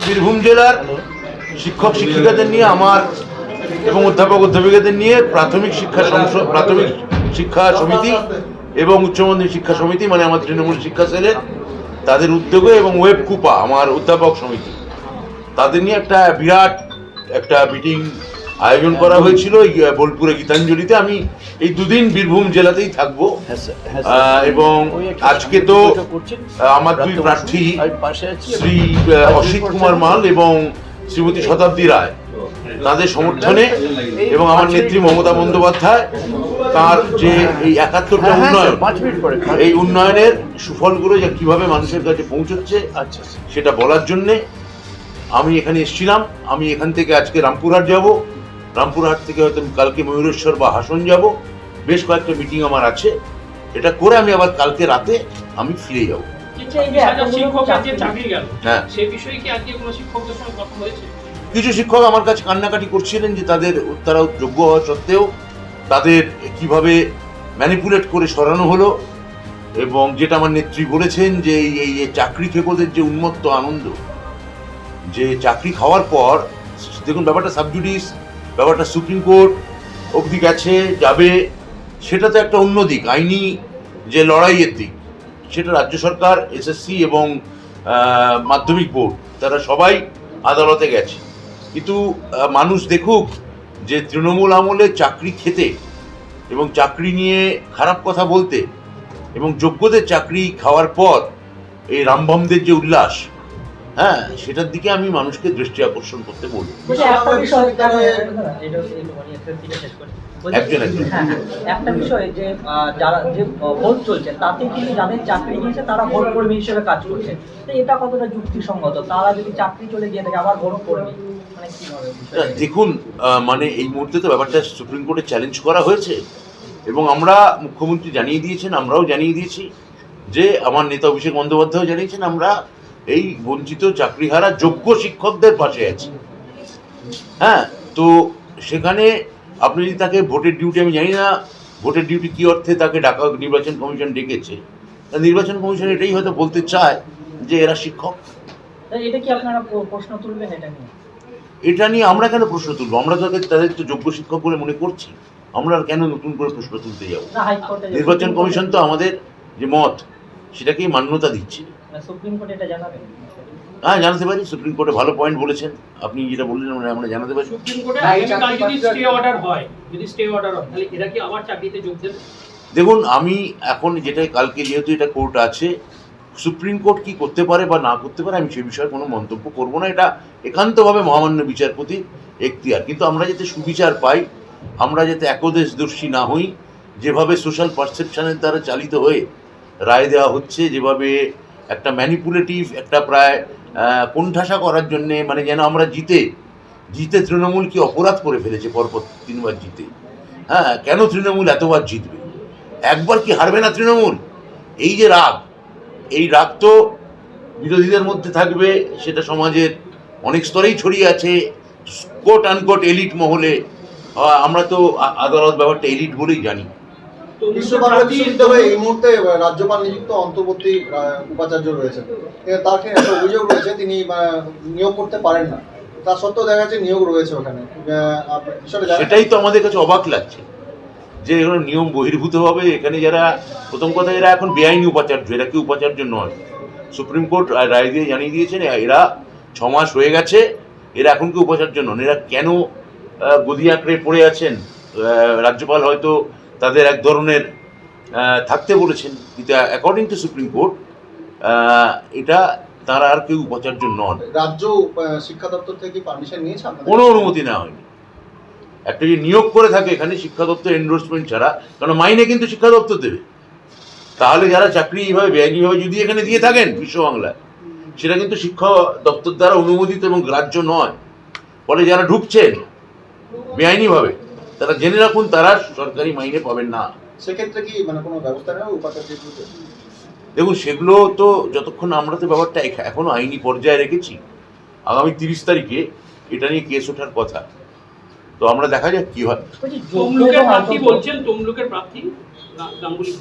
বীরভূম জেলার শিক্ষক শিক্ষিকাদের নিয়ে আমার এবং অধ্যাপক অধ্যাপিকাদের নিয়ে প্রাথমিক শিক্ষা সমিতি এবং উচ্চ মাধ্যমিক শিক্ষা সমিতি মানে আমার তৃণমূল শিক্ষা সেলের তাদের উদ্যোগে এবং ওয়েব কুপা আমার অধ্যাপক সমিতি তাদের নিয়ে একটা বিরাট একটা মিটিং আয়োজন করা হয়েছিল বোলপুরে গীতাঞ্জলিতে। আমি এই দুদিন বীরভূম জেলাতেই থাকবো এবং আজকে তো আমার দুই প্রার্থী শ্রী অসিত কুমার মাল এবং শ্রীমতী শতাব্দী রায় তাদের সমর্থনে এবং আমার নেত্রী মমতা বন্দ্যোপাধ্যায় তার যে এই ৭১টা উন্নয়ন এই উন্নয়নের সুফলগুলো যে কিভাবে মানুষের কাছে পৌঁছচ্ছে সেটা বলার জন্যে আমি এখানে এসেছিলাম। আমি এখান থেকে আজকে রামপুরহাট যাব, রামপুরহাট থেকে হয়তো কালকে ময়ূরেশ্বর বা হাসন যাব। বেশ কয়েকটা মিটিং আমার আছে, এটা করে আমি আবার কালকে রাতে আমি ফিরে যাব। কিছু শিক্ষক আমার কাছে কান্নাকাটি করছিলেন যে তারা যোগ্য হওয়া সত্ত্বেও তাদের কিভাবে ম্যানিপুলেট করে সরানো হলো, এবং যেটা আমার নেত্রী বলেছেন যে এই চাকরি খেকোদের যে উন্মত্ত আনন্দ, যে চাকরি খাওয়ার পর দেখুন ব্যাপারটা সাবজুডিস, ব্যাপারটা সুপ্রিম কোর্ট অবধি যাবে, সেটা তো একটা অন্য দিক, আইনি যে লড়াইয়ের দিক, সেটা রাজ্য সরকার, এসএসসি এবং মাধ্যমিক বোর্ড তারা সবাই আদালতে গেছে। কিন্তু মানুষ দেখুক যে তৃণমূল আমলে চাকরি খেতে এবং চাকরি নিয়ে খারাপ কথা বলতে এবং যোগ্যদের চাকরি খাওয়ার পর এই রামভমদের যে উল্লাস, হ্যাঁ, সেটার দিকে আমি মানুষকে দৃষ্টি আকর্ষণ করতে বলবো। একটা বিষয় যে যারা যে ভোট চলছে তাতে কিন্তু যাদের চাকরি নিয়েছে তারা ভোট কর্মী হিসেবে কাজ করছে, তো এটা কতটা যুক্তিসঙ্গত? তারা যদি চাকরি চলে গিয়ে থাকে আবার ভোট কর্মী মানে কি হবে? দেখুন, মানে এই মুহূর্তে তো ব্যাপারটা সুপ্রিম কোর্টে চ্যালেঞ্জ করা হয়েছে এবং আমরা মুখ্যমন্ত্রী জানিয়ে দিয়েছেন, আমরাও জানিয়ে দিয়েছি, যে আমার নেতা অভিষেক বন্দ্যোপাধ্যায় জানিয়েছেন, আমরা এই বঞ্চিত চাকরিহারা যোগ্য শিক্ষকদের পাশে আছি। হ্যাঁ, তো সেখানে আপনি যদি তাকে ভোটের ডিউটি, আমি জানি না ভোটের ডিউটি কী অর্থে তাকে ডাকা নির্বাচন কমিশন ডেকেছে, নির্বাচন কমিশন এটাই হয়তো বলতে চায় যে এরা শিক্ষক। এটা কি আপনারা প্রশ্ন তুলবেন এটা নিয়ে আমরা কেন প্রশ্ন তুলবো? আমরা তাদের তো যোগ্য শিক্ষক বলে মনে করছি, আমরা কেন নতুন করে প্রশ্ন তুলতে যাবো? নির্বাচন কমিশন তো আমাদের যে মত সেটাকেই মান্যতা দিচ্ছে। হ্যাঁ, জানাতে পারি। সুপ্রিম কোর্টে ভালো পয়েন্ট বলেছেন আপনি, যেটা বললেন আমরা জানাতে পারি। দেখুন, আমি এখন যেটা কালকে যেহেতু এটা কোর্ট আছে, সুপ্রিম কোর্ট কি করতে পারে বা না করতে পারে আমি সে বিষয়ে কোনো মন্তব্য করব না। এটা একান্তভাবে মহামান্য বিচারপতির এখতিয়ার। কিন্তু আমরা যাতে সুবিচার পাই, আমরা যাতে একদেশদর্শী না হই, যেভাবে সোশ্যাল পারসেপশনের দ্বারা চালিত হয়ে রায় দেওয়া হচ্ছে, যেভাবে একটা ম্যানিপুলেটিভ, একটা প্রায় কোণঠাসা করার জন্যে, মানে যেন আমরা জিতে তৃণমূল কি অপরাধ করে ফেলেছে পরপর 3 বার জিতে। হ্যাঁ, কেন তৃণমূল এতবার জিতবে? একবার কি হারবে না তৃণমূল? এই যে রাগ, এই রাগ তো বিরোধীদের মধ্যে থাকবে, সেটা সমাজের অনেক স্তরেই ছড়িয়ে আছে, কোট আনকোট এলিট মহলে। আমরা তো আদালত ব্যাপারটা এলিট বলেই জানি। এই মুহূর্তে রাজ্যপাল নিযুক্ত অন্তর্বর্তী উপাচার্য রয়েছেন, তার একটা অভিযোগ রয়েছে তিনি নিয়োগ করতে পারেন না, তার সত্ত্বেও দেখা যাচ্ছে নিয়োগ রয়েছে ওখানে। সেটাই তো আমাদের কাছে অবাক লাগছে যে এখানে নিয়ম বহির্ভূতভাবে এখানে যারা, প্রথম কথা এরা এখন বেআইনি উপাচার্য, এরা কি উপাচার্য নয়। সুপ্রিম কোর্ট রায় দিয়ে জানিয়ে দিয়েছেন এরা 6 মাস হয়ে গেছে, এরা এখন কি উপাচার্য নন। এরা কেন গদি আঁকড়ে পড়ে আছেন? রাজ্যপাল হয়তো তাদের এক ধরনের থাকতে বলেছেন, কিন্তু অ্যাকর্ডিং টু সুপ্রিম কোর্ট এটা তারা আর কেউ উপাচার্য নন। রাজ্য শিক্ষা দপ্তর থেকে পারমিশন নিয়েছে? কোনো অনুমতি নেওয়া হয়নি। একটা যে নিয়োগ করে থাকে এখানে শিক্ষা দপ্তর এন্ডোর্সমেন্ট ছাড়া, কারণ মাইনে কিন্তু শিক্ষা দপ্তর দেবে, তাহলে যারা চাকরি এইভাবে বেআইনিভাবে যদি এখানে দিয়ে থাকেন বিশ্ব বাংলায়, সেটা কিন্তু শিক্ষা দপ্তর দ্বারা অনুমোদিত এবং গ্রাহ্য নয়। ফলে যারা ঢুকছেন বেআইনিভাবে তারা জেনে রাখুন তারা সরকারি মাইনে পাবেন না। সেক্ষেত্রে কি কোনো ব্যবস্থা নেওয়া উপাচার্য? দেখুন, সেগুলো তো যতক্ষণ আমরা তো ব্যাপারটা এখনো আইনি পর্যায়ে রেখেছি, আগামী 30 তারিখে এটা নিয়ে কেস ওঠার কথা, তো আমরা দেখা যাক কি হয়। তমলুকের প্রার্থী বলছেন, তমলুকের প্রার্থী গাঙ্গুলি